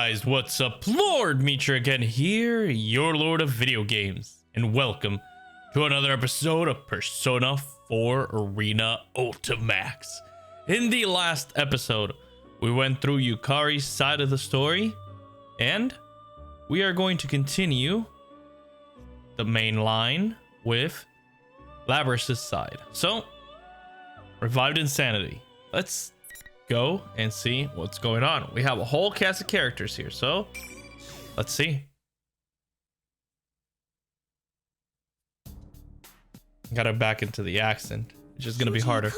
guys, what's up? Lord Mitra again here, your lord of video games, and welcome to another episode of Persona 4 Arena Ultimax. In the last episode, we went through Yukari's side of the story, and we are going to continue the main line with Labrys's side. So, revived insanity. Let's go and see what's going on. We have a whole cast of characters here, so let's see. Gotta back into the accent, which is gonna be harder.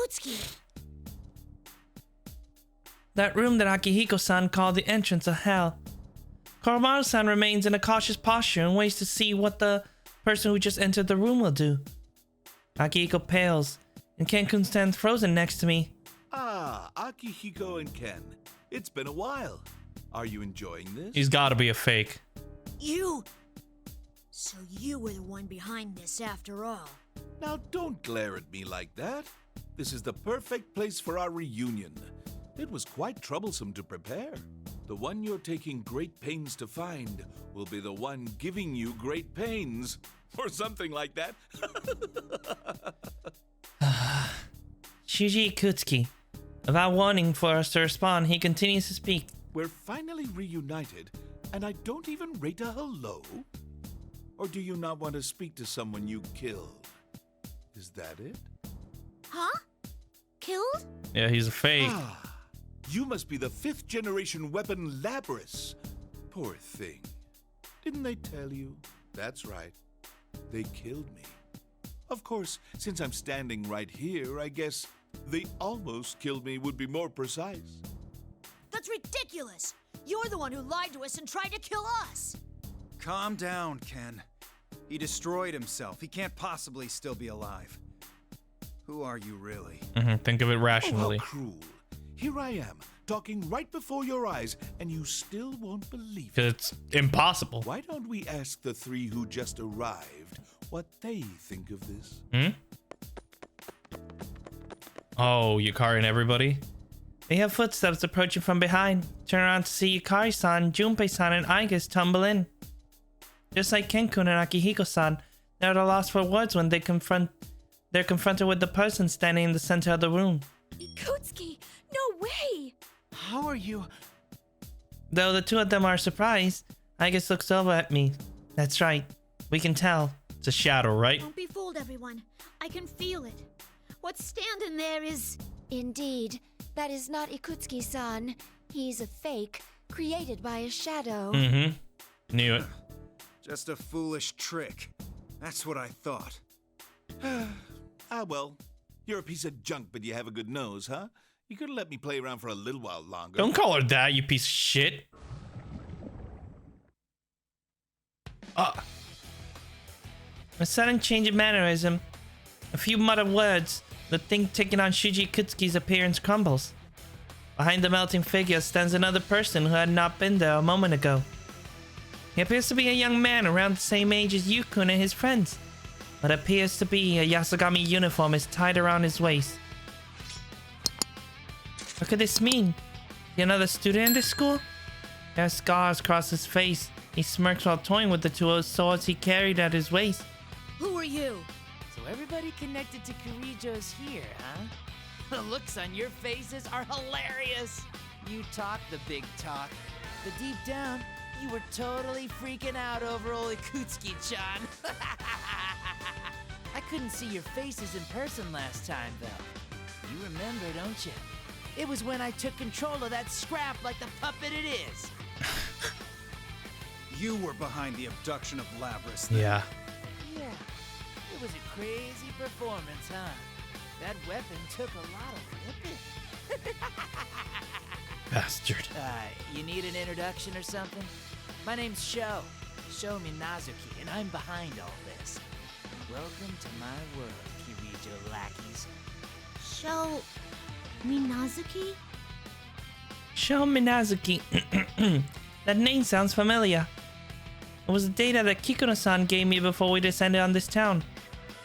That room that Akihiko-san called the entrance of hell. Koromaru-san remains in a cautious posture and waits to see what the person who just entered the room will do. Akihiko pales, and Ken-kun stands frozen next to me. Ah, Akihiko and Ken. It's been a while. Are you enjoying this? He's gotta be a fake. So you were the one behind this after all. Now don't glare at me like that. This is the perfect place for our reunion. It was quite troublesome to prepare. The one you're taking great pains to find will be the one giving you great pains. Or something like that. Shuji Ikutsuki. Without wanting for us to respond, he continues to speak. We're finally reunited, and I don't even rate a hello? Or do you not want to speak to someone you killed? Is that it? Huh? Killed? Yeah, he's a fake. Ah, you must be the 5th generation weapon Labrys. Poor thing. Didn't they tell you? That's right. They killed me. Of course, since I'm standing right here, I guess they almost killed me would be more precise. That's ridiculous! You're the one who lied to us and tried to kill us! Calm down, Ken. He destroyed himself. He can't possibly still be alive. Who are you really? Think of it rationally. Oh, how cruel. Here I am, talking right before your eyes, and you still won't believe it. It's impossible. Why don't we ask the 3 who just arrived what they think of this? Oh, Yukari and everybody? They have footsteps approaching from behind. Turn around to see Yukari-san, Junpei-san, and Aigus tumble in. Just like Ken-kun and Akihiko-san, they're at a loss for words when they're confronted with the person standing in the center of the room. Ikutsuki! No way! How are you? Though the two of them are surprised, Aigus looks over at me. That's right. We can tell. It's a shadow, right? Don't be fooled, everyone. I can feel it. What's standing there is... Indeed, that is not Ikutsuki-san. He's a fake, created by a shadow. Knew it. Just a foolish trick. That's what I thought. Ah, well, you're a piece of junk, but you have a good nose, huh? You could have let me play around for a little while longer. Don't call her that, you piece of shit. A sudden change of mannerism. A few muttered words. The thing taking on Shuji Ikutsuki's appearance crumbles. Behind the melting figure stands another person who had not been there a moment ago. He appears to be a young man around the same age as Yukun and his friends. What appears to be a Yasogami uniform is tied around his waist. What could this mean? Is he another student in this school? There are scars across his face. He smirks while toying with the 2 swords he carried at his waist. Who are you? So everybody connected to Kitajoh's here, huh? The looks on your faces are hilarious. You talk the big talk, but deep down, you were totally freaking out over old Ikutsuki-chan. I couldn't see your faces in person last time, though. You remember, don't you? It was when I took control of that scrap like the puppet it is. You were behind the abduction of Labrys. Then. Yeah. Yeah, it was a crazy performance, huh? That weapon took a lot of whipping. Bastard. You need an introduction or something? My name's Sho Minazuki, and I'm behind all this. Welcome to my world, Kitajoh lackeys. Sho... Minazuki? Sho Minazuki. That name sounds familiar. It was the data that Kikuno-san gave me before we descended on this town.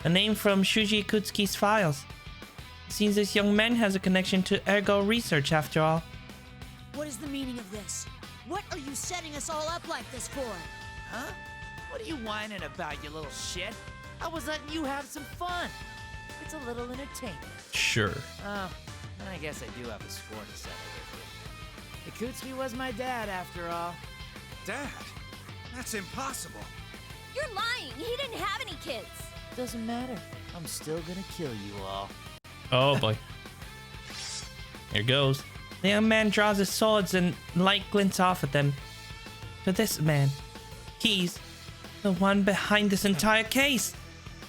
A name from Shuji Ikutsuki's files. It seems this young man has a connection to ergo research after all. What is the meaning of this? What are you setting us all up like this for? Huh? What are you whining about, you little shit? I was letting you have some fun. It's a little entertainment. Sure. Oh, I guess I do have a score to settle with you. Ikutsuki was my dad, after all. Dad? That's impossible. You're lying. He didn't have any kids. Doesn't matter. I'm still gonna kill you all. Oh boy. Here goes. The young man draws his swords and light glints off at them. To this man, he's the one behind this entire case.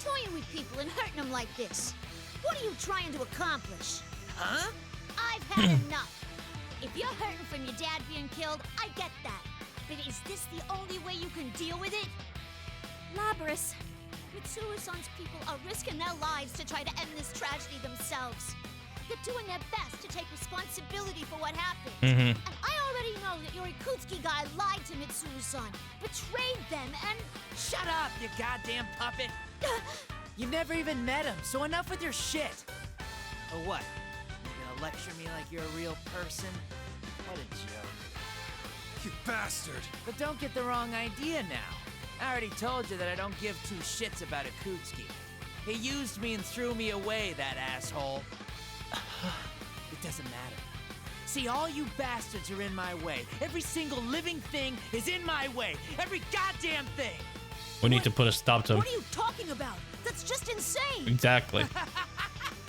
Toying with people and hurting them like this. What are you trying to accomplish? Huh? I've had enough. If you're hurting from your dad being killed, I get that. But is this the only way you can deal with it? Labras. Mitsuru-san's people are risking their lives to try to end this tragedy themselves. They're doing their best to take responsibility for what happened. And I already know that your Ikutsuki guy lied to Mitsuru-san, betrayed them, and... Shut up, you goddamn puppet! You never even met him, so enough with your shit! Or what? You gonna lecture me like you're a real person? What a joke. You bastard! But don't get the wrong idea now. I already told you that I don't give two shits about Ikutsuki. He used me and threw me away, that asshole. It doesn't matter. See, all you bastards are in my way. Every single living thing is in my way. Every goddamn thing! We need to put a stop to him. What are you talking about? That's just insane! Exactly.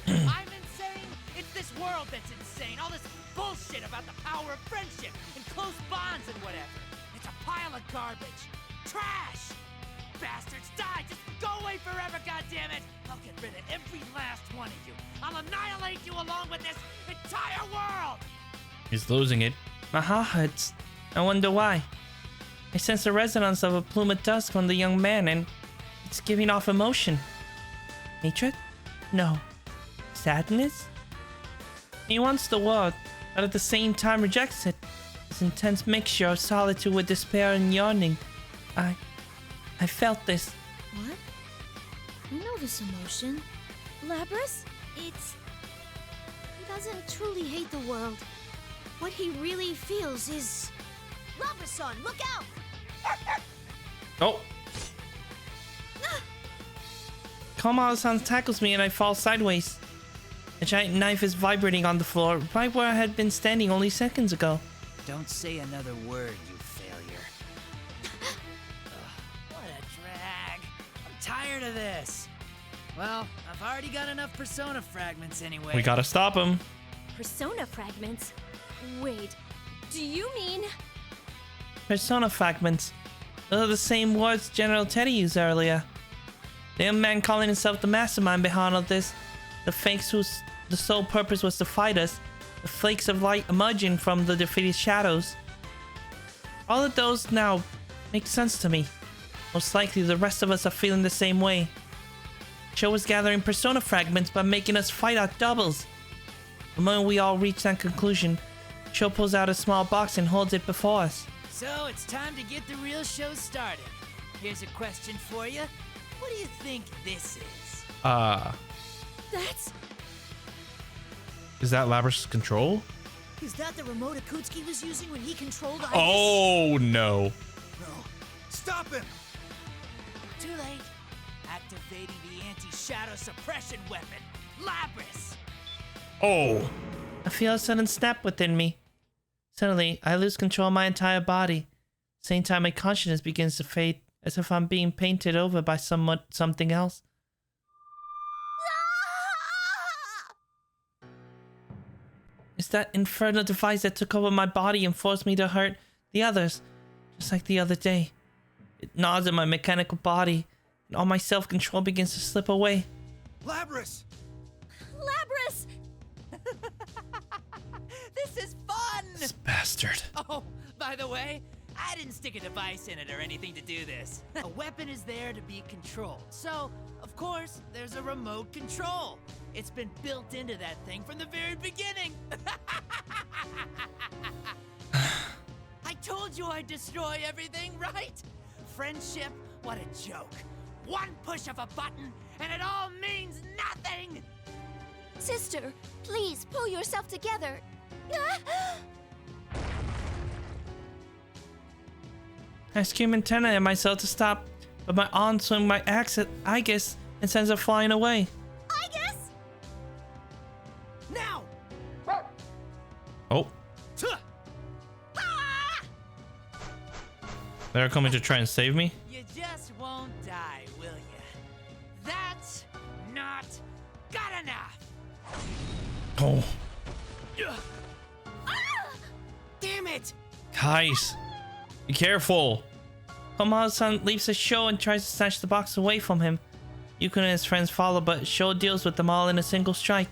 I'm insane? It's this world that's insane. All this bullshit about the power of friendship and close bonds and whatever. It's a pile of garbage. Trash! Bastards, die! Just go away forever, goddammit! I'll get rid of every last one of you. I'll annihilate you along with this entire world! He's losing it. My heart hurts. I wonder why. I sense the resonance of a plume of dust on the young man, and it's giving off emotion. Hatred? No. Sadness? He wants the world, but at the same time rejects it. This intense mixture of solitude with despair and yearning. I felt this. What? I know this emotion. Labras? He doesn't truly hate the world. What he really feels is... Labras-san, look out! Oh! Komao-san tackles me and I fall sideways. A giant knife is vibrating on the floor, right where I had been standing only seconds ago. Don't say another word, you failure. What a drag. I'm tired of this. Well, I've already got enough persona fragments anyway. We gotta stop him. Persona fragments? Wait, do you mean... Persona fragments. Those are the same words General Teddy used earlier. The young man calling himself the mastermind behind all this. The fakes whose the sole purpose was to fight us. The flakes of light emerging from the defeated shadows. All of those now make sense to me. Most likely the rest of us are feeling the same way. Show is gathering persona fragments by making us fight our doubles. The moment we all reach that conclusion, Show pulls out a small box and holds it before us. So it's time to get the real show started. Here's a question for you. What do you think this is? That's... Is that Labras' control? Is that the remote Ikutsuki was using when he controlled Ibis? Oh no. No. Stop him! Too late. Activating the anti-shadow suppression weapon, Labras. Oh. I feel a sudden snap within me. Suddenly, I lose control of my entire body. Same time, my consciousness begins to fade, as if I'm being painted over by something else. It's that infernal device that took over my body and forced me to hurt the others, just like the other day. It gnaws at my mechanical body, and all my self-control begins to slip away. Labras! Labras! This is fun! This bastard. Oh, by the way, I didn't stick a device in it or anything to do this. A weapon is there to be controlled. So, of course, there's a remote control. It's been built into that thing from the very beginning. I told you I'd destroy everything, right? Friendship, what a joke. One push of a button, and it all means nothing! Sister, please pull yourself together. I scream in terror at myself to stop, but my arm swing my axe at Igus and sends her flying away. I guess. Now! Oh. They're coming to try and save me? You just won't die, will you? That's not good enough! Oh. Damn it! Guys, be careful. Kobayashi leaves the show and tries to snatch the box away from him. Yukon and his friends follow, but Sho deals with them all in a single strike.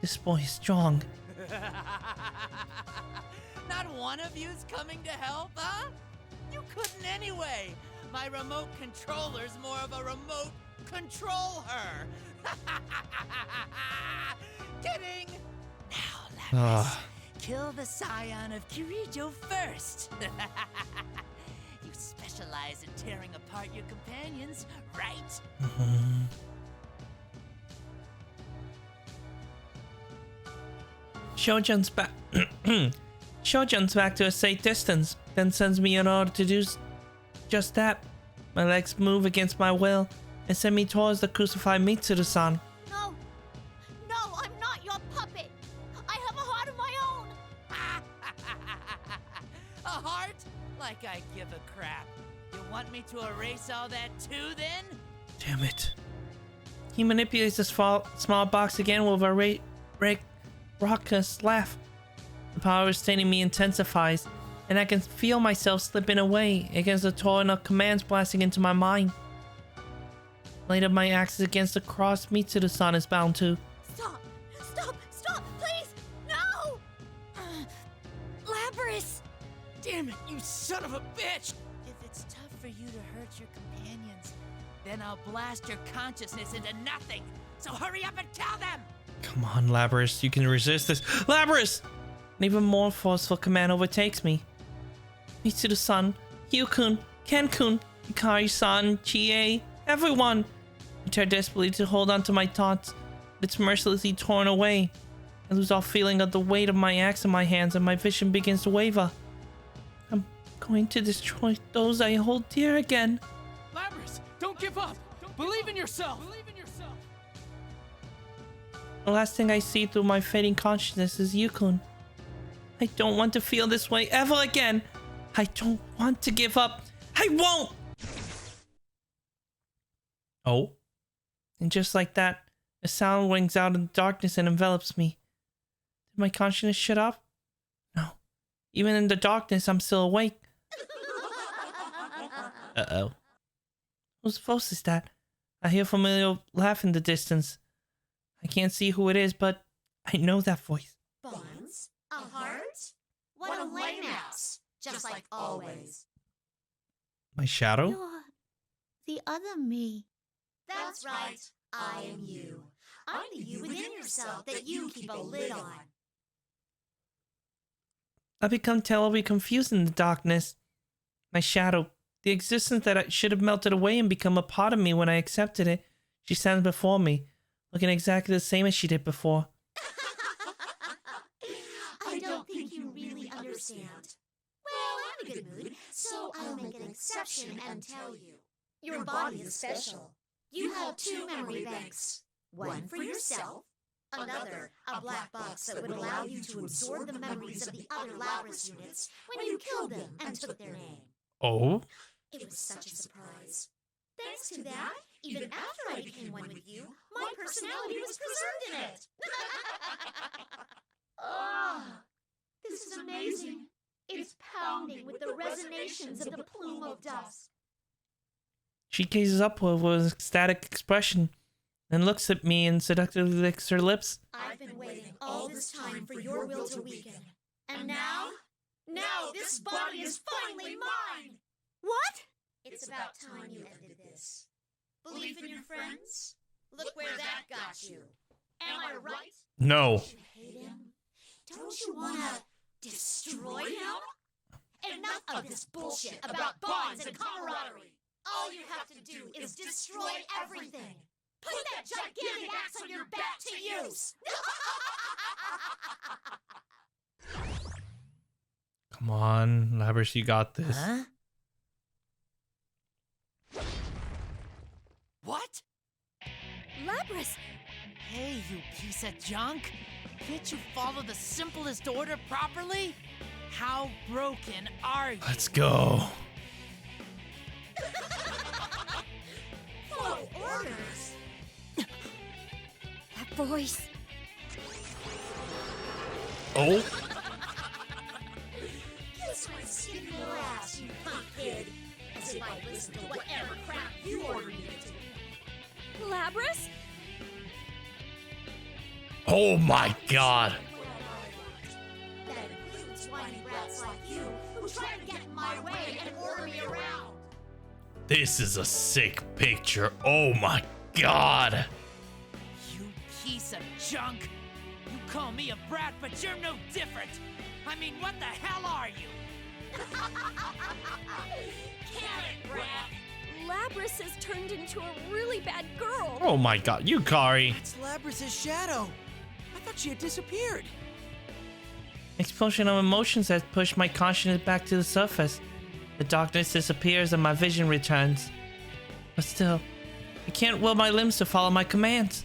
This boy is strong. Not one of you's coming to help, huh? You couldn't anyway. My remote controller's more of a remote control her. Kidding. Now, Lapis, kill the scion of Kitajoh first. You specialize in tearing apart your companions, right? Sho jumps back. Sho jumps back to a safe distance, then sends me in order to do just that. My legs move against my will and send me towards the crucified Mitsuru-san. No, I'm not your puppet. I have a heart of my own. A heart? Like I give a crap. You want me to erase all that too, then? Damn it. He manipulates the small box again with a raucous laugh. The power restraining me intensifies, and I can feel myself slipping away against the torrent of commands blasting into my mind. Later, my axe is against the cross Mitsuru-san is bound to. Stop, please, no! Labyrinth! Damn it, you son of a bitch! If it's tough for you to hurt your companions, then I'll blast your consciousness into nothing. So hurry up and kill them! Come on, Labyrinth, you can resist this. Labyrinth! An even more forceful command overtakes me. Mitsuru-san, Hyu-kun, Ken-kun, Hikari-san, Chie, everyone! I try desperately to hold on to my thoughts, but it's mercilessly torn away. I lose all feeling of the weight of my axe in my hands and my vision begins to waver. I'm going to destroy those I hold dear again. Labyrinth, don't give up! Believe in yourself! The last thing I see through my fading consciousness is Yukun. I don't want to feel this way ever again. I don't want to give up. I won't! Oh. And just like that, a sound rings out in the darkness and envelops me. Did my consciousness shut off? No. Even in the darkness, I'm still awake. Uh-oh. Whose voice is that? I hear a familiar laugh in the distance. I can't see who it is, but I know that voice. Bonds? A heart? What a lame ass. Just like always. My shadow? You're the other me. That's right. I am you. I'm the you within yourself that you keep a lid on. I become terribly confused in the darkness. My shadow, the existence that I should have melted away and become a part of me when I accepted it, she stands before me, looking exactly the same as she did before. I don't think you really understand. Well, I'm in a good mood, so I'll make an exception and tell you. Your body is special. You have 2 memory banks. One for yourself, another a black box that would allow you to absorb the memories of the other Labrys units when you killed them and took their name. Oh? It was such a surprise. Thanks to that, even after I became one with you, my personality was preserved in it. Oh, this is amazing. It's pounding with the resonations of the plume of dust. She gazes upward with an ecstatic expression, and looks at me and seductively licks her lips. I've been waiting all this time for your will to weaken. And now this body is finally mine! What? It's about time you ended this. Believe in your friends? Look where that got you. Am I right? No. Don't you hate him? Don't you want to destroy him? Enough of this bullshit about bonds and camaraderie. All you have to do is destroy everything. Put that gigantic axe on your back to use. Come on, Labyrinth, you got this. Huh? Lapras! Hey, you piece of junk! Can't you follow the simplest order properly? How broken are you? Let's go. Follow orders. That voice. Oh. This one's skin your ass, you punk kid. As if I listened to whatever crap you ordered me to. Lapras? Oh my god. That includes whiny brats like you who try to get in my way and order me around. This is a sick picture. Oh my god. You piece of junk! You call me a brat, but you're no different! I mean, what the hell are you? Karen brat. Lapras has turned into a really bad girl. Oh my god. Yukari. It's Lapras' shadow. I thought she had disappeared. Explosion of emotions has pushed my consciousness back to the surface. The darkness disappears and my vision returns. But still, I can't will my limbs to follow my commands.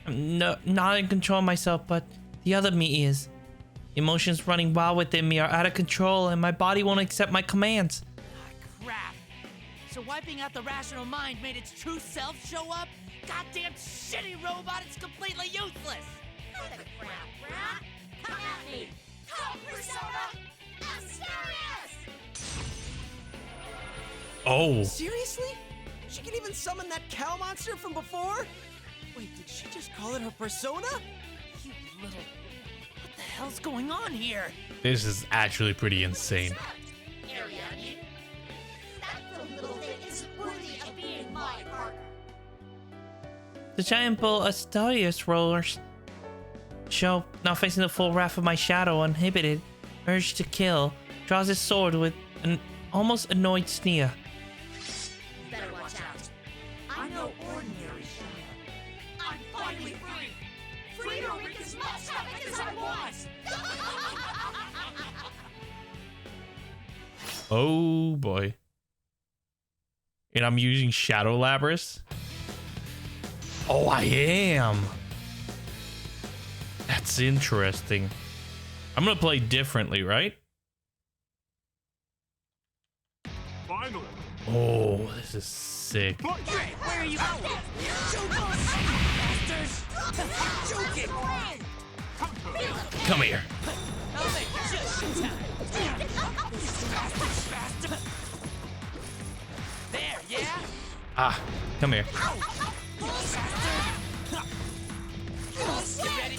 I'm not in control of myself, but the other me is. Emotions running wild within me are out of control and my body won't accept my commands. Ah, crap. So wiping out the rational mind made its true self show up? Goddamn shitty robot, it's completely useless! What the crap, brat? Come at me. Come, Persona. Asterius. Oh. Seriously? She can even summon that cow monster from before? Wait, did she just call it her persona? You little... What the hell's going on here? This is actually pretty insane. Ariane. That little thing is worthy of being my partner. The giant bull Asterius rollers show, now facing the full wrath of my shadow, uninhibited, urge to kill, draws his sword with an almost annoyed sneer. Better watch out. I'm no ordinary shadow. I'm finally free. Free to wreak as much havoc as I want. Oh boy. And I'm using Shadow Lapras? Oh, I am. That's interesting. I'm gonna play differently, right? Finally. Oh, this is sick. Where are you going? Joking! Come here. I'll make it just in time. Faster. There, yeah? Ah, come here. You ready?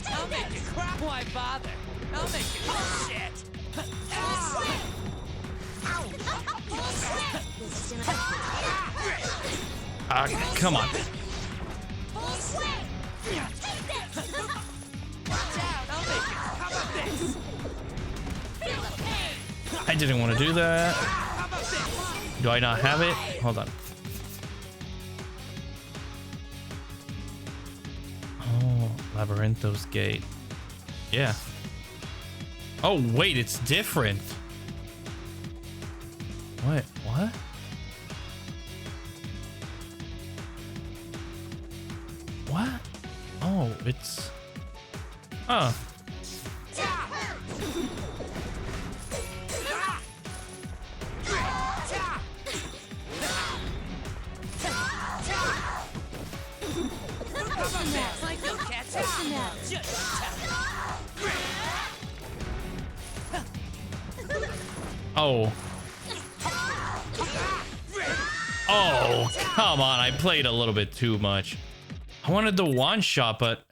I'll make you cry. Why bother? I'll make you shit. Ah, come on. Watch out, I'll make you. How about this? I didn't want to do that. How about this? Do I not have it? Hold on. Oh, Labyrintho's Gate. Yeah. Oh, wait, it's different. What? What? What? Oh, it's... Huh. Oh. Oh, come on. I played a little bit too much. I wanted the one shot, but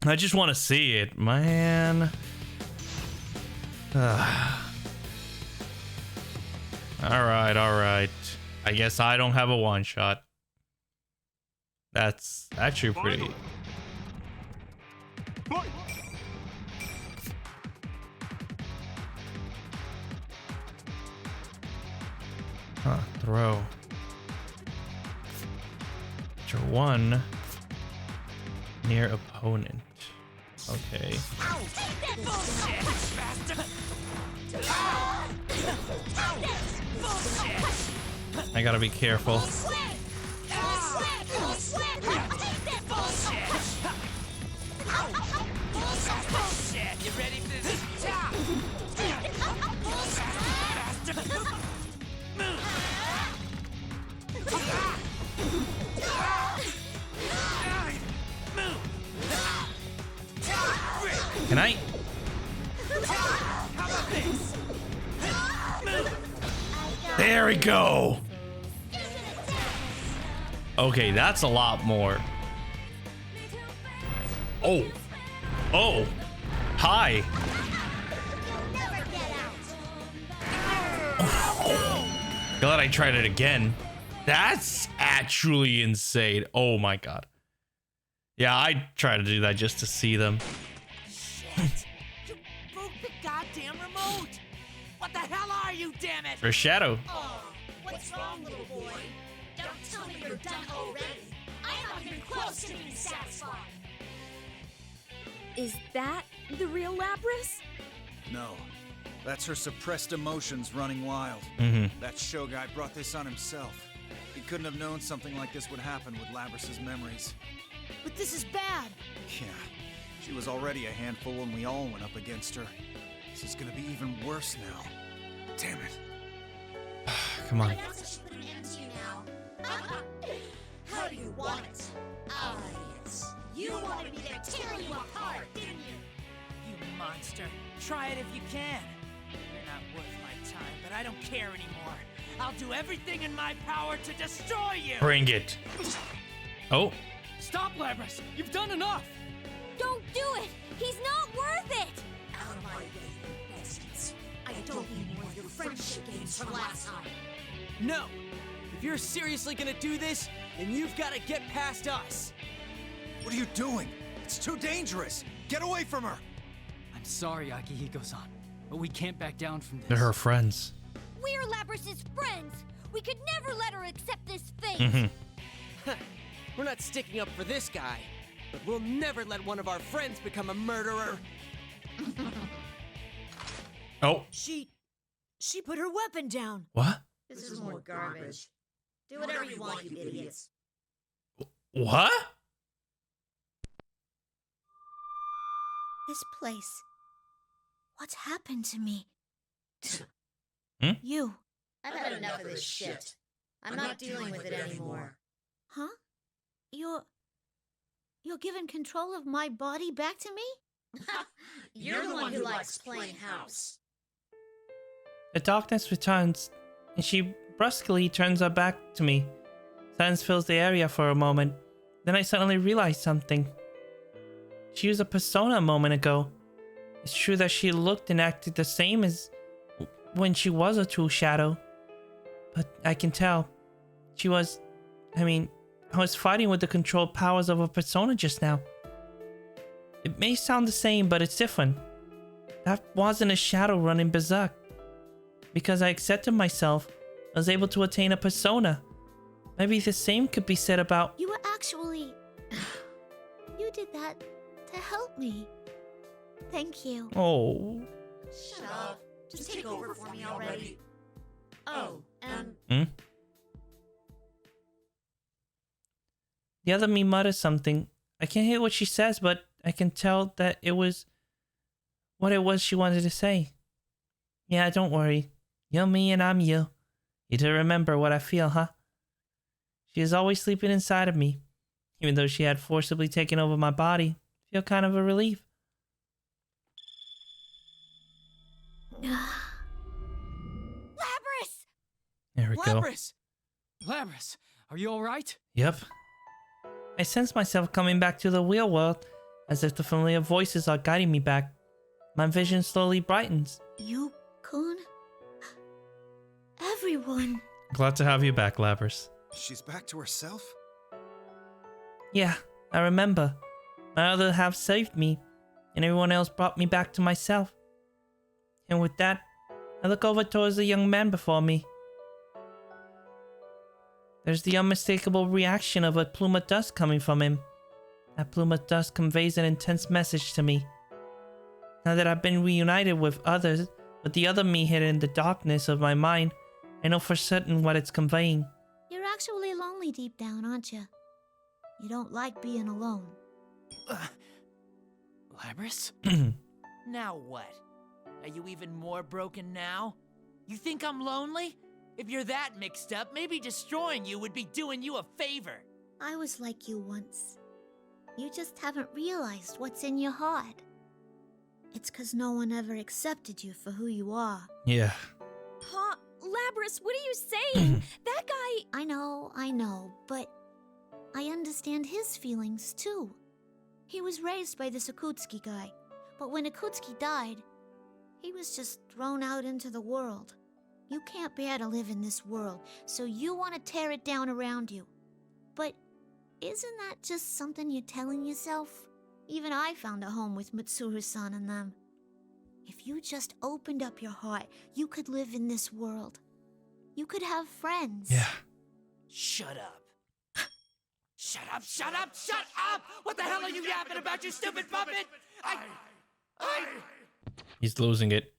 I just want to see it, man. All right. I guess I don't have a one shot. That's actually pretty. Huh, throw. Draw one near opponent. Okay. I gotta be careful. Can I? There we go. Okay, that's a lot more. Oh. Oh. Hi. Glad I tried it again. That's actually insane. Oh my god. Yeah, I try to do that just to see them. Shit! You broke the goddamn remote! What the hell are you, damn it? For Shadow. Oh, what's wrong, little boy? Don't tell me you're done already. I'm not even close to being satisfied. Is that the real Lapras? No. That's her suppressed emotions running wild. That show guy brought this on himself. He couldn't have known something like this would happen with Labras's memories. But this is bad. Yeah, she was already a handful when we all went up against her. This is gonna be even worse now. Damn it. Come on. That's a put an end to you now. How do you want it? Ah, yes. You wanted me there tearing you apart, didn't you? You monster. Try it if you can. You're not worth my time, but I don't care anymore. I'll do everything in my power to destroy you! Bring it. Oh. Stop, Lapras! You've done enough! Don't do it! He's not worth it! Out of my way, you bastards. I don't need more of your friendship games from last time. No! If you're seriously gonna do this, then you've gotta get past us! What are you doing? It's too dangerous! Get away from her! I'm sorry, Akihiko-san, but we can't back down from this. They're her friends. We're Labras's friends! We could never let her accept this fate! We're not sticking up for this guy, but we'll never let one of our friends become a murderer. Oh. She put her weapon down. What? This is more garbage. Do whatever you want, you idiots. What? This place. What's happened to me? Hmm? You. I've had enough of this shit. I'm not dealing with it anymore. Huh? You're giving control of my body back to me? You're the one who likes playing house. The darkness returns, and she brusquely turns her back to me. Silence fills the area for a moment. Then I suddenly realize something. She was a persona a moment ago. It's true that she looked and acted the same as when she was a true shadow. But I can tell. I was fighting with the controlled powers of a persona just now. It may sound the same, but it's different. That wasn't a shadow running berserk. Because I accepted myself, I was able to attain a persona. Maybe the same could be said about... You were actually... You did that to help me. Thank you. Oh. Shut up. Just take over for me already. Oh, The other me mutters something. I can't hear what she says, but I can tell that it was what it was she wanted to say. Yeah, don't worry. You're me and I'm you. You do remember what I feel, huh? She is always sleeping inside of me. Even though she had forcibly taken over my body, I feel kind of a relief. Lapras! There we go. Lapras! Lapras, are you alright? Yep. I sense myself coming back to the real world, as if the familiar voices are guiding me back. My vision slowly brightens. You-kun? Everyone. Glad to have you back, Lapras. She's back to herself? Yeah, I remember. My other half saved me, and everyone else brought me back to myself. And with that, I look over towards the young man before me. There's the unmistakable reaction of a plume of dust coming from him. That plume of dust conveys an intense message to me. Now that I've been reunited with the other me hidden in the darkness of my mind, I know for certain what it's conveying. You're actually lonely deep down, aren't you? You don't like being alone. Lapras? Now what? Are you even more broken now? You think I'm lonely? If you're that mixed up, maybe destroying you would be doing you a favor. I was like you once. You just haven't realized what's in your heart. It's 'cause no one ever accepted you for who you are. Yeah. Huh? Labras, what are you saying? That guy... I know, but I understand his feelings too. He was raised by this Ikutsuki guy, but when Ikutsuki died, he was just thrown out into the world. You can't bear to live in this world, so you want to tear it down around you. But isn't that just something you're telling yourself? Even I found a home with Mitsuru-san and them. If you just opened up your heart, you could live in this world. You could have friends. Yeah. Shut up. Shut up, shut up, shut up! What the hell are you yapping about, you stupid puppet? He's losing it.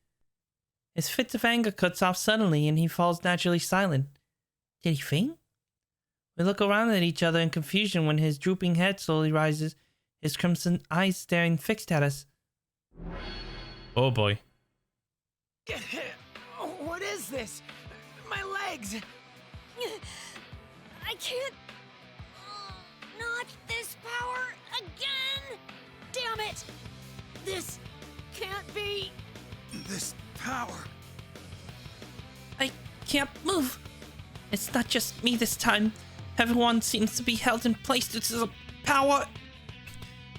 His fits of anger cuts off suddenly and he falls naturally silent. Did he faint? We look around at each other in confusion when his drooping head slowly rises, his crimson eyes staring fixed at us. Oh boy. What is this? My legs! I can't... Not this power again! Damn it! This can't be... This power. I can't move. It's not just me this time. Everyone seems to be held in place due to the power.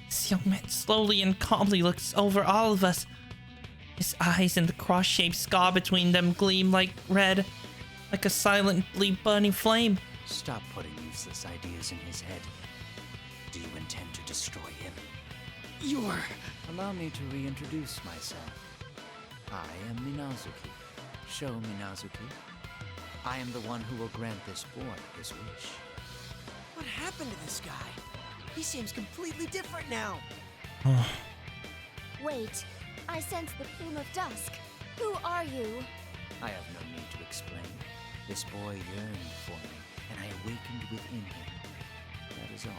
This young man slowly and calmly looks over all of us. His eyes and the cross-shaped scar between them gleam like red, like a silently burning flame. Stop putting useless ideas in his head. Do you intend to destroy him? You're... Allow me to reintroduce myself. I am Minazuki. Sho Minazuki. I am the one who will grant this boy his wish. What happened to this guy? He seems completely different now. Wait, I sense the plume of dusk. Who are you? I have no need to explain. This boy yearned for me, and I awakened within him. That is all.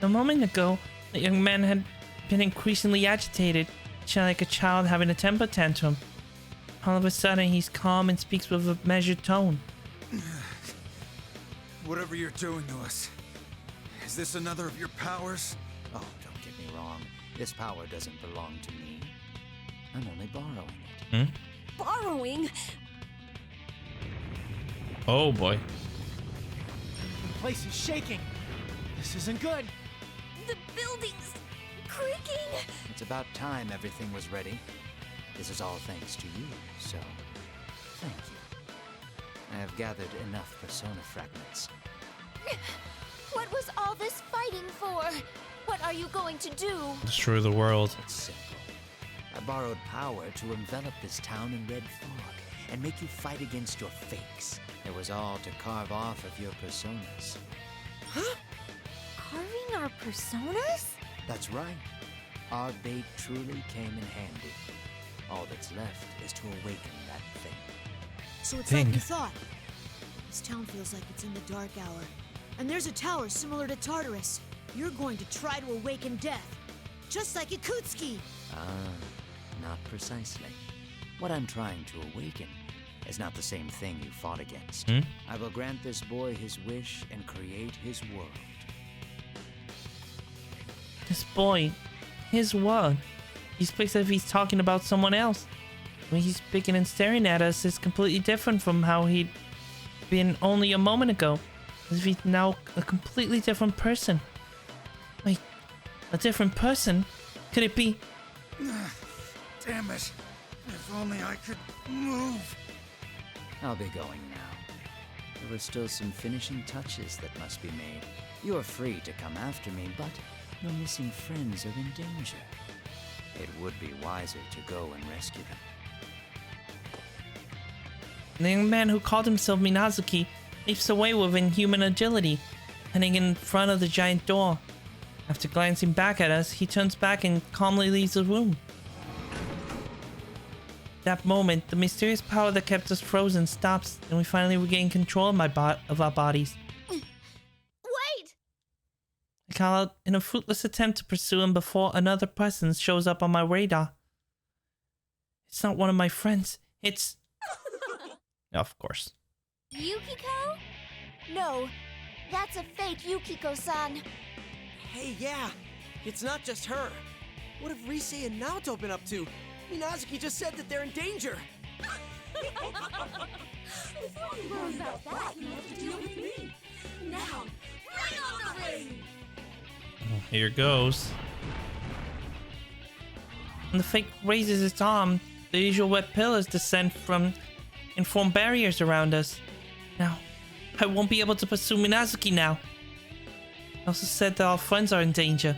A moment ago, the young man had been increasingly agitated, like a child having a temper tantrum. All of a sudden, he's calm and speaks with a measured tone. Whatever you're doing to us, is this another of your powers? Oh, don't get me wrong. This power doesn't belong to me. I'm only borrowing it. Borrowing? Oh boy. The place is shaking. This isn't good. The building's creaking. It's about time everything was ready. This is all thanks to you, so thank you. I have gathered enough persona fragments. What was all this fighting for? What are you going to do? Destroy the world. It's simple. I borrowed power to envelop this town in red fog and make you fight against your fakes. It was all to carve off of your personas. Huh? Carving our personas? That's right. Our bait truly came in handy. All that's left is to awaken that thing. So it's like we thought. This town feels like it's in the dark hour. And there's a tower similar to Tartarus. You're going to try to awaken death. Just like Ikutsuki. Not precisely. What I'm trying to awaken is not the same thing you fought against. I will grant this boy his wish and create his world. This boy, his world. He speaks as if he's talking about someone else. When he's speaking and staring at us is completely different from how he'd been only a moment ago. As if he's now a completely different person. Wait, a different person? Could it be? Damn it. If only I could move. I'll be going now. There are still some finishing touches that must be made. You are free to come after me, but your missing friends are in danger. It would be wiser to go and rescue them. The young man who called himself Minazuki leaps away with inhuman agility, heading in front of the giant door. After glancing back at us, he turns back and calmly leaves the room. That moment, the mysterious power that kept us frozen stops, and we finally regain control of our bodies. Wait! I call out in a fruitless attempt to pursue him before another presence shows up on my radar. It's not one of my friends. It's... Of course. Yukiko? No, that's a fake Yukiko-san. Hey, yeah, it's not just her. What have Rise and Naoto been up to? Minazuki just said that they're in danger. Before you worry about that, you have to deal with me. Now, bring on the rain! Here goes. When the fake raises its arm, the usual wet pillars descend from and form barriers around us. Now, I won't be able to pursue Minazuki now. I also said that our friends are in danger.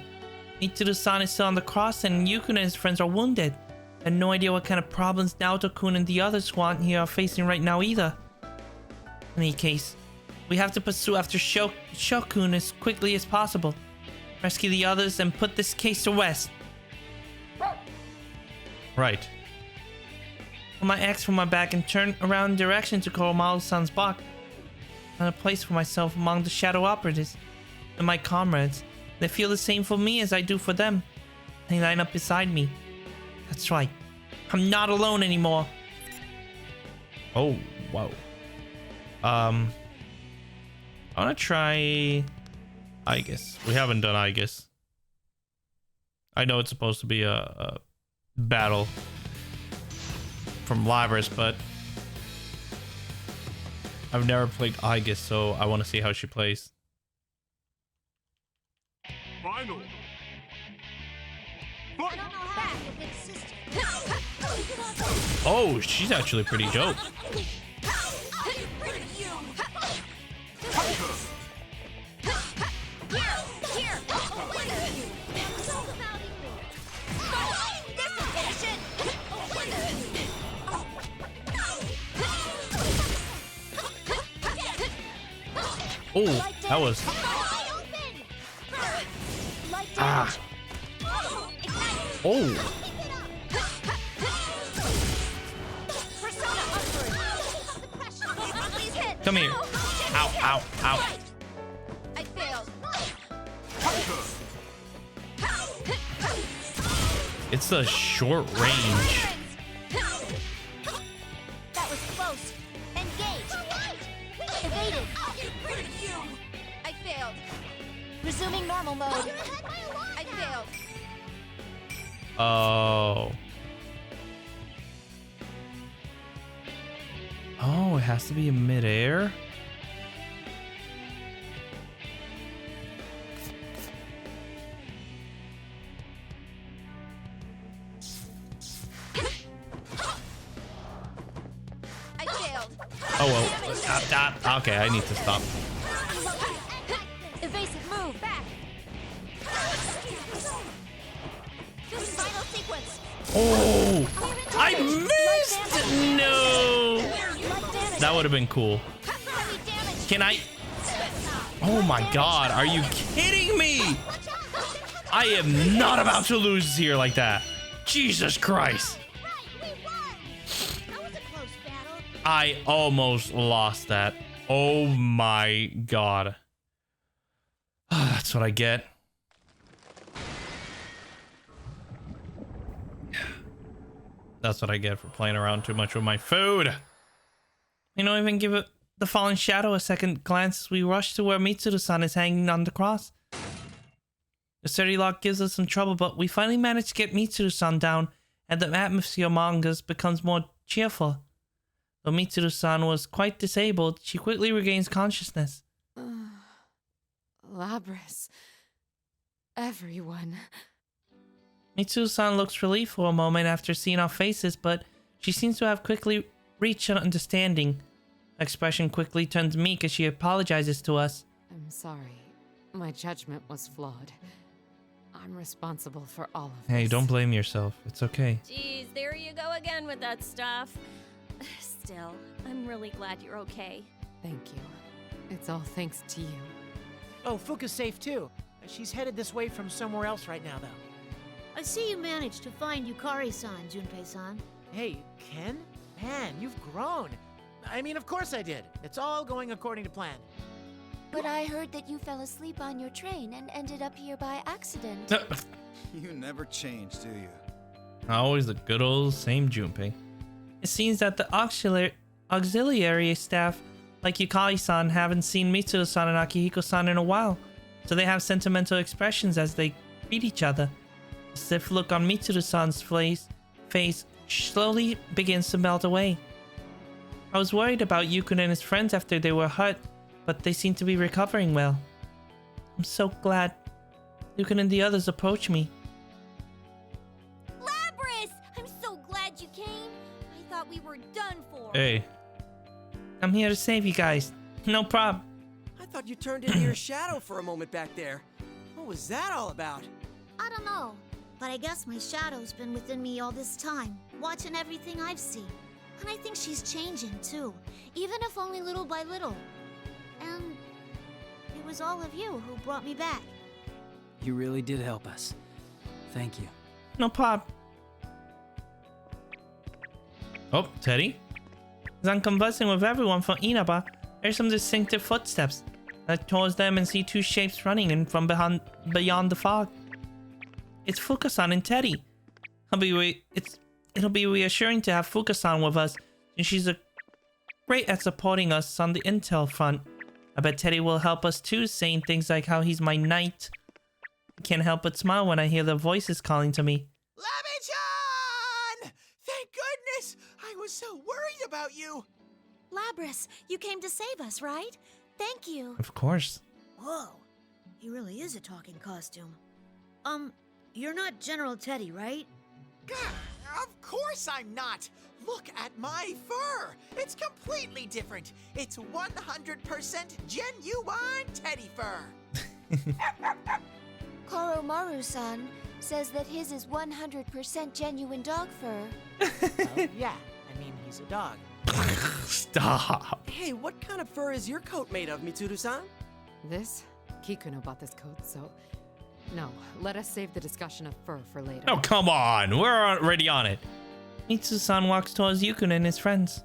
Mitsuru-san is still on the cross and Yukuna and his friends are wounded. I have no idea what kind of problems Naoto-kun and the other squad here are facing right now either. In any case, we have to pursue after Shokun as quickly as possible. Rescue the others and put this case to rest. Right. Put my axe from my back and turn around in direction to Koromaru-san's block. I found a place for myself among the shadow operatives and my comrades. They feel the same for me as I do for them. They line up beside me. That's right. I'm not alone anymore. Oh, wow. I wanna try Aegis. We haven't done Aegis. I know it's supposed to be a battle from Labrys, but I've never played Aegis, so I want to see how she plays. Final. I don't know how to be a good sister. Oh, she's actually pretty dope. Oh, that was... Ah. Oh. Come here. Ow, ow, ow. I failed. It's a short range. That was close. Engage. Evaded. I failed. Resuming normal mode. I failed. Oh. Oh, it has to be in midair? I failed. Oh well. Okay, I need to stop. Evasive move back. Final sequence. Oh, I missed. No, that would have been cool. Can I? Oh my God, are you kidding me? I am not about to lose here like that. Jesus Christ. I almost lost that. Oh my God. That's what I get. That's what I get for playing around too much with my food. You don't even give it the fallen shadow a second glance as we rush to where Mitsuru-san is hanging on the cross. The sturdy lock gives us some trouble, but we finally manage to get Mitsuru-san down, and the atmosphere among us becomes more cheerful. Though Mitsuru-san was quite disabled, she quickly regains consciousness. Labrys. Everyone. Mitsuru-san looks relieved for a moment after seeing our faces, but she seems to have quickly reached an understanding. Her expression quickly turns meek as she apologizes to us. I'm sorry. My judgment was flawed. I'm responsible for all of Hey, this. don't blame yourself. It's okay. Jeez, there you go again with that stuff. Still, I'm really glad you're okay. Thank you. It's all thanks to you. Oh, Fuka's safe too. She's headed this way from somewhere else right now, though. I see you managed to find Yukari-san, Junpei-san. Hey, Ken? Man, you've grown. I mean, of course I did. It's all going according to plan. But I heard that you fell asleep on your train and ended up here by accident. You never change, do you? Always the good old same Junpei. It seems that the auxiliary staff like Yukari-san haven't seen Mitsuru-san and Akihiko-san in a while, so they have sentimental expressions as they greet each other. The stiff look on Mitsuru-san's face slowly begins to melt away. I was worried about Yukun and his friends after they were hurt, but they seem to be recovering well. I'm so glad. Yukun and the others approach me. Labrys! I'm so glad you came. I thought we were done for. Hey. I'm here to save you guys. No problem. I thought you turned into your shadow for a moment back there. What was that all about? I don't know, but I guess my shadow's been within me all this time, watching everything I've seen. And I think she's changing too, even if only little by little. And it was all of you who brought me back. You really did help us. Thank you. No problem. Oh, Teddy? As I'm conversing with everyone from Inaba, there's some distinctive footsteps. I towards them and see two shapes running in from beyond the fog. It's Fuka-san and Teddy. It'll be reassuring to have Fuka-san with us, and she's great at supporting us on the intel front. I bet Teddy will help us too, saying things like how he's my knight. I can't help but smile when I hear their voices calling to me. Labby-chan! Thank goodness! I was so worried about you! Labrys, you came to save us, right? Thank you. Of course. Whoa, he really is a talking costume. You're not General Teddy, right? Of course I'm not! Look at my fur! It's completely different! It's 100% genuine teddy fur! Koromaru-san says that his is 100% genuine dog fur. Well, yeah, I mean, he's a dog. Stop. Hey, what kind of fur is your coat made of, Mitsuru-san? This? Kikuno bought this coat, so... No, let us save the discussion of fur for later. Oh, come on. We're already on it. Mitsu-san walks towards Yukun and his friends.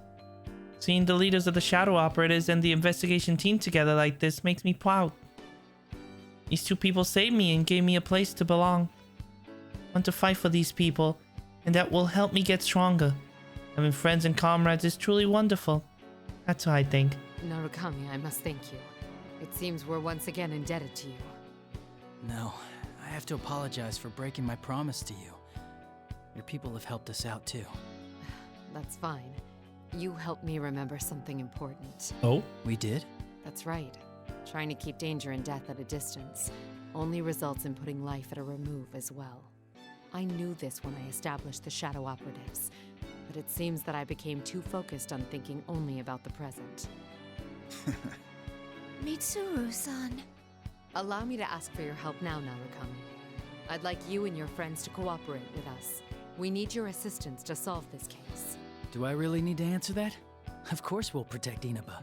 Seeing the leaders of the Shadow Operatives and the investigation team together like this makes me proud. These two people saved me and gave me a place to belong. I want to fight for these people, and that will help me get stronger. Having friends and comrades is truly wonderful. That's what I think. Narukami, I must thank you. It seems we're once again indebted to you. No, I have to apologize for breaking my promise to you. Your people have helped us out too. That's fine. You helped me remember something important. Oh? We did? That's right. Trying to keep danger and death at a distance only results in putting life at a remove as well. I knew this when I established the Shadow Operatives, but it seems that I became too focused on thinking only about the present. Mitsuru-san. Allow me to ask for your help now, Narukami. I'd like you and your friends to cooperate with us. We need your assistance to solve this case. Do I really need to answer that? Of course we'll protect Inaba.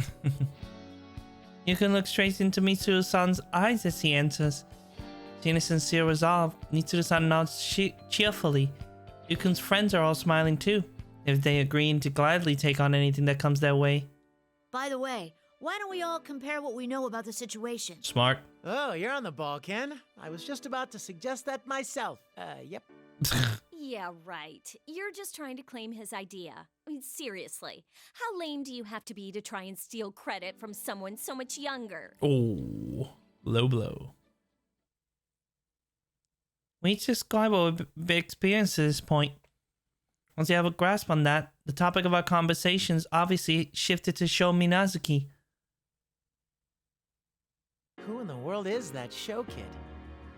You can look straight into Mitsuru-san's eyes as he enters. Seeing a sincere resolve, Mitsuru-san nods cheerfully. Yukun's friends are all smiling too, if they agree to gladly take on anything that comes their way. By the way, why don't we all compare what we know about the situation? Smart. Oh, you're on the ball, Ken. I was just about to suggest that myself. Yep. Yeah, right. You're just trying to claim his idea. I mean, seriously. How lame do you have to be to try and steal credit from someone so much younger? Oh, low blow. We each describe what we've experienced at this point. Once you have a grasp on that, the topic of our conversations obviously shifted to Sho Minazuki. Who in the world is that show kid?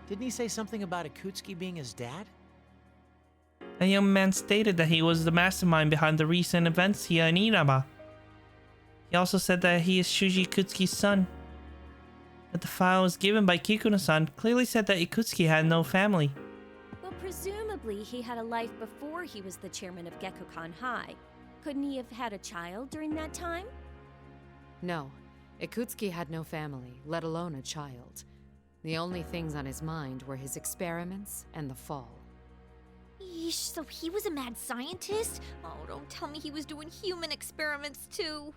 Didn't he say something about Ikutsuki being his dad? A young man stated that he was the mastermind behind the recent events here in Inaba. He also said that he is Shuji Ikutsuki's son. But the file was given by Kikuno-san clearly said that Ikutsuki had no family. Well, presumably he had a life before he was the chairman of Gekkoukan High. Couldn't he have had a child during that time? No, Ikutsuki had no family, let alone a child. The only things on his mind were his experiments and the fall. Yeesh, so he was a mad scientist? Oh, don't tell me he was doing human experiments too.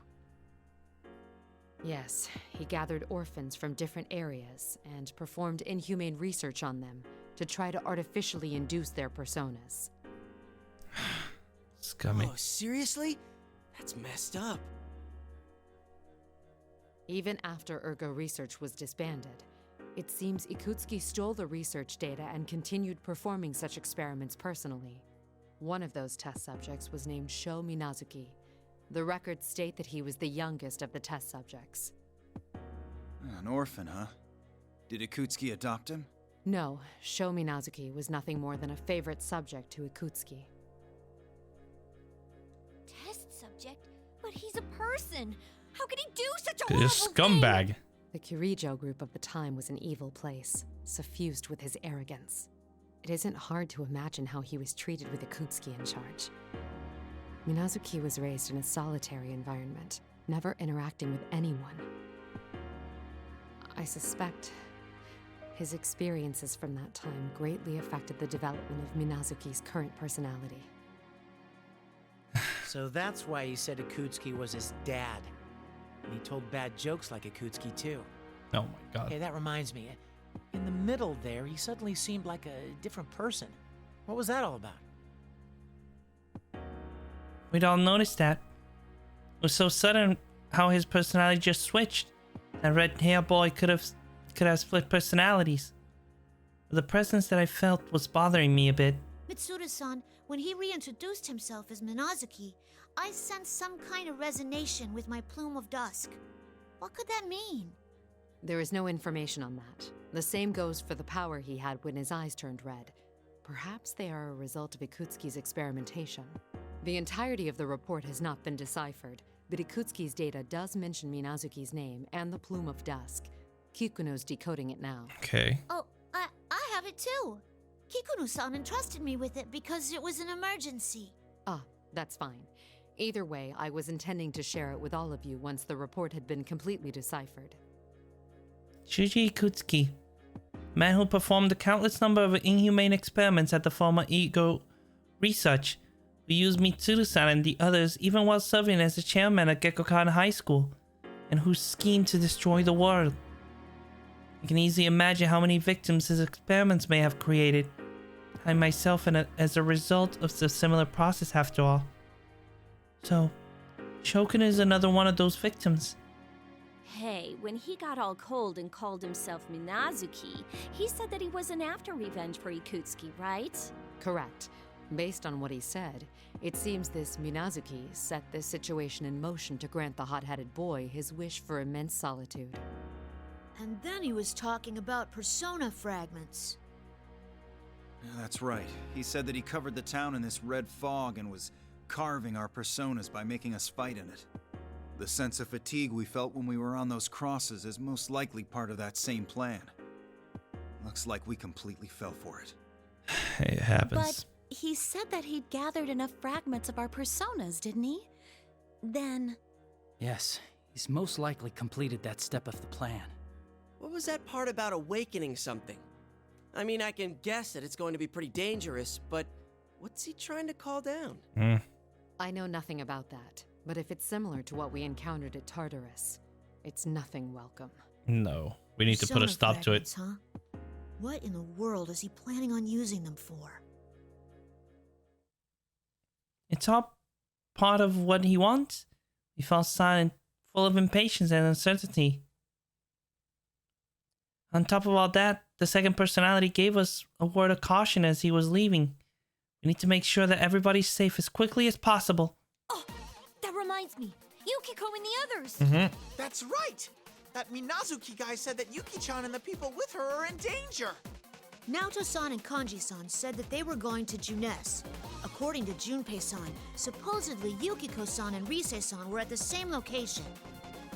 Yes, he gathered orphans from different areas and performed inhumane research on them to try to artificially induce their personas. Scummy. Oh, seriously? That's messed up. Even after Ergo Research was disbanded, it seems Ikutsuki stole the research data and continued performing such experiments personally. One of those test subjects was named Sho Minazuki. The records state that he was the youngest of the test subjects. An orphan, huh? Did Ikutsuki adopt him? No, Sho Minazuki was nothing more than a favorite subject to Ikutsuki. Test subject? But he's a person. How could he do such a He's a scumbag. The Kitajoh group of the time was an evil place, suffused with his arrogance. It isn't hard to imagine how he was treated with Ikutsuki in charge. Minazuki was raised in a solitary environment, never interacting with anyone. I suspect his experiences from that time greatly affected the development of Minazuki's current personality. So that's why he said Ikutsuki was his dad. And he told bad jokes like Ikutsuki, too. Oh my god. Hey, that reminds me. In the middle there, he suddenly seemed like a different person. What was that all about? We'd all noticed that. It was so sudden how his personality just switched. That red hair boy could have split personalities. The presence that I felt was bothering me a bit. Mitsuru-san, when he reintroduced himself as Minazuki, I sensed some kind of resonation with my plume of dusk. What could that mean? There is no information on that. The same goes for the power he had when his eyes turned red. Perhaps they are a result of Ikutsuki's experimentation. The entirety of the report has not been deciphered, but Ikutsuki's data does mention Minazuki's name and the plume of dusk. Kikuno's decoding it now. Okay. Oh, I have it too. Kikuno-san entrusted me with it because it was an emergency. Ah, that's fine. Either way, I was intending to share it with all of you once the report had been completely deciphered. Shuji Ikutsuki, man who performed a countless number of inhumane experiments at the former Ego Research, who used Mitsuru-san and the others even while serving as the chairman at Gekkoukan High School, and who schemed to destroy the world. I can easily imagine how many victims his experiments may have created. I myself as a result of the similar process after all. So, Shokin is another one of those victims. Hey, when he got all cold and called himself Minazuki, he said that he wasn't after revenge for Ikutsuki, right? Correct. Based on what he said, it seems this Minazuki set this situation in motion to grant the hot-headed boy his wish for immense solitude. And then he was talking about persona fragments. Yeah, that's right. He said that he covered the town in this red fog and was carving our personas by making us fight in it. The sense of fatigue we felt when we were on those crosses is most likely part of that same plan. Looks like we completely fell for it. It happens. But he said that he'd gathered enough fragments of our personas, didn't he? Then... Yes, he's most likely completed that step of the plan. What was that part about awakening something? I mean, I can guess that it's going to be pretty dangerous, but what's he trying to call down? I know nothing about that, but if it's similar to what we encountered at Tartarus, it's nothing welcome. No, we need to put a stop to it. Huh? What in the world is he planning on using them for? It's all part of what he wants. He felt silent, full of impatience and uncertainty. On top of all that, the second personality gave us a word of caution as he was leaving. We need to make sure that everybody's safe as quickly as possible. Oh, that reminds me. Yukiko and the others. That's right! That Minazuki guy said that Yuki-chan and the people with her are in danger! Naoto-san and Kanji-san said that they were going to Junes. According to Junpei-san, supposedly Yukiko-san and Rise-san were at the same location.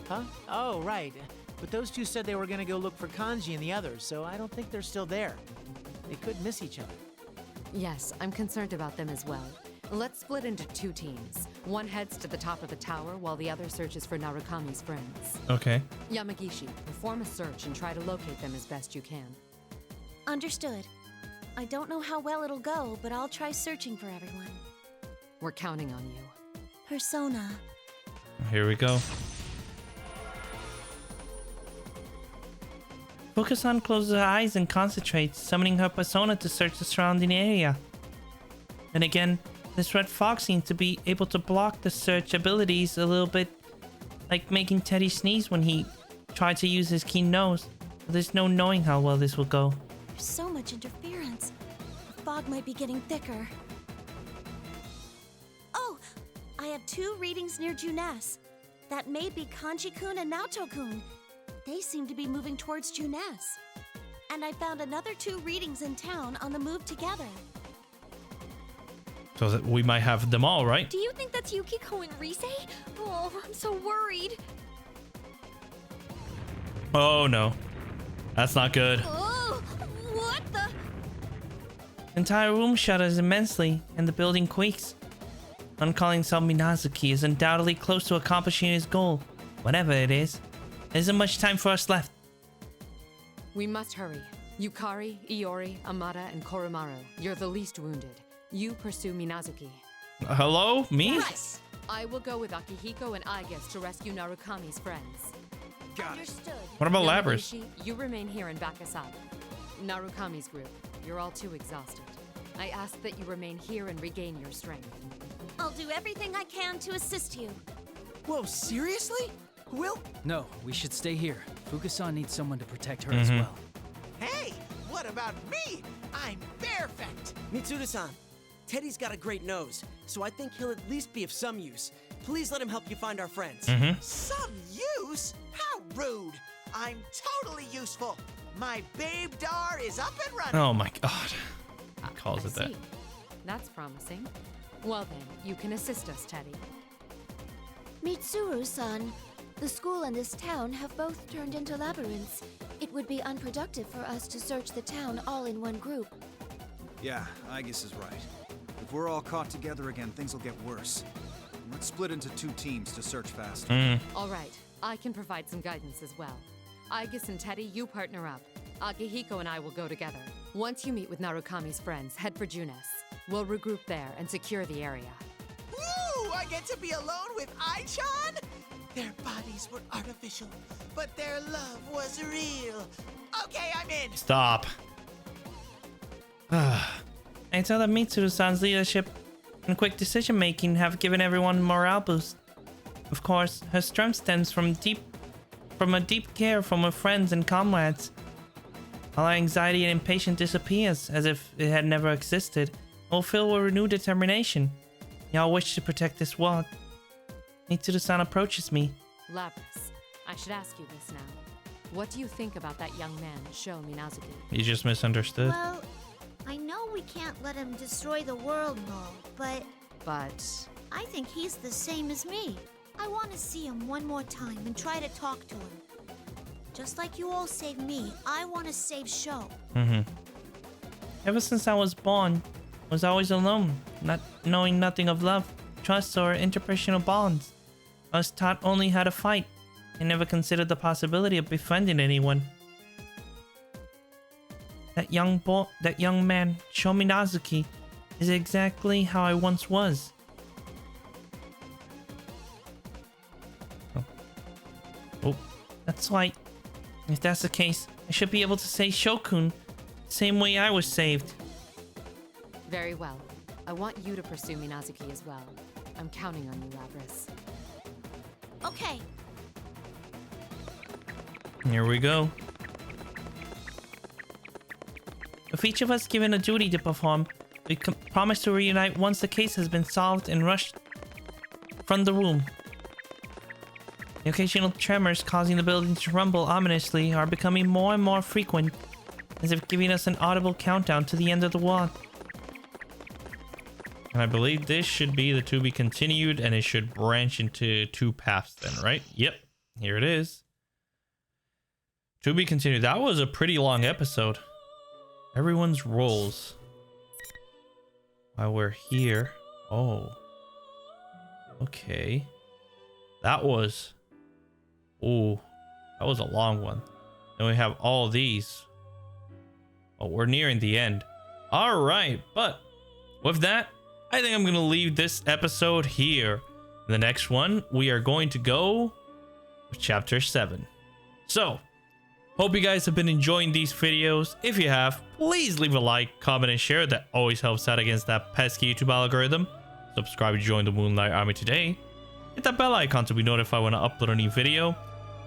Huh? Oh, right. But those two said they were gonna go look for Kanji and the others, so I don't think they're still there. They could miss each other. Yes, I'm concerned about them as well. Let's split into two teams. One heads to the top of the tower while the other searches for Narukami's friends. Okay. Yamagishi, perform a search and try to locate them as best you can. Understood. I don't know how well it'll go, but I'll try searching for everyone. We're counting on you. Persona. Here we go. Fukusan closes her eyes and concentrates, summoning her persona to search the surrounding area. Then again, This red fog seems to be able to block the search abilities a little bit, like making Teddy sneeze when he tried to use his keen nose. There's no knowing how well this will go. There's so much interference. The fog might be getting thicker. Oh, I have 2 readings near Junes. That may be Kanji-kun and Naoto-kun. They seem to be moving towards Junes. And I found another 2 readings in town on the move together. So that we might have them all, right? Do you think that's Yukiko and Rise? Oh, I'm so worried. Oh no. That's not good. Oh, what the? The entire room shudders immensely, and the building quakes. Uncalling self Minazuki is undoubtedly close to accomplishing his goal. Whatever it is. There isn't much time for us left. We must hurry. Yukari, Iori, Amada, and Koromaru, you're the least wounded. You pursue Minazuki. Hello? Me? Yes. I will go with Akihiko and Aigis to rescue Narukami's friends. Understood. What about Labras? Yamauchi, you remain here in Bakasada. Narukami's group, you're all too exhausted. I ask that you remain here and regain your strength. I'll do everything I can to assist you. Whoa, seriously? Will? No, we should stay here. Fukusan needs someone to protect her as well. Hey, what about me? I'm perfect. Mitsuru-san, Teddy's got a great nose, so I think he'll at least be of some use. Please let him help you find our friends. Some use? How rude. I'm totally useful. My babe Dar is up and running. Oh my god. He calls it that. See. That's promising. Well then, you can assist us, Teddy. Mitsuru-san, the school and this town have both turned into labyrinths. It would be unproductive for us to search the town all in one group. Yeah, Aegis is right. If we're all caught together again, things will get worse. Let's split into 2 teams to search faster. All right, I can provide some guidance as well. Aigis and Teddy, you partner up. Akihiko and I will go together. Once you meet with Narukami's friends, head for Junes. We'll regroup there and secure the area. Woo! I get to be alone with Ai-chan? Their bodies were artificial, but their love was real. Okay, I'm in. Stop. I tell that Mitsuru-san's leadership and quick decision-making have given everyone morale boost. Of course, her strength stems from a deep care from her friends and comrades. All our anxiety and impatience disappears as if it had never existed. We'll fill with renewed determination. Y'all wish to protect this world. Mitsuru-san approaches me. Labras, I should ask you this now. What do you think about that young man, Sho Minazuki? You just misunderstood. Well, I know we can't let him destroy the world, Mo, but I think he's the same as me. I want to see him one more time and try to talk to him. Just like you all saved me, I want to save Sho. Ever since I was born, I was always alone, not knowing nothing of love, trust, or interpersonal bonds. I was taught only how to fight. I never considered the possibility of befriending anyone. That young man, Sho Minazuki, is exactly how I once was. Oh, that's right. If that's the case, I should be able to save Shokun the same way I was saved. Very well. I want you to pursue Minazuki as well. I'm counting on you, Labras. Okay. Here we go. With each of us given a duty to perform, we promise to reunite once the case has been solved and rushed from the room. The occasional tremors causing the building to rumble ominously are becoming more and more frequent, as if giving us an audible countdown to the end of the world. And I believe this should be the to be continued, and it should branch into 2 paths then, right? Yep, here it is. To be continued. That was a pretty long episode. Everyone's roles. While we're here. Oh. Okay. That was... Ooh. That was a long one. Then we have all these. Oh, we're nearing the end. Alright, but with that, I think I'm going to leave this episode here. In the next one, we are going to go with Chapter 7. So, hope you guys have been enjoying these videos. If you have, please leave a like, comment, and share. That always helps out against that pesky YouTube algorithm. subscribe to join the Moonlight Army today. Hit that bell icon to be notified when I upload a new video.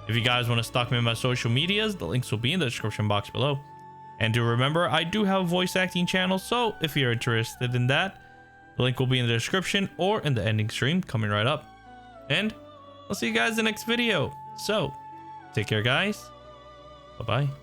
If you guys want to stalk me on my social medias, the links will be in the description box below. And do remember, I do have a voice acting channel, so if you're interested in that, the link will be in the description or in the ending stream coming right up. And I'll see you guys in the next video. So, take care guys. Bye-bye.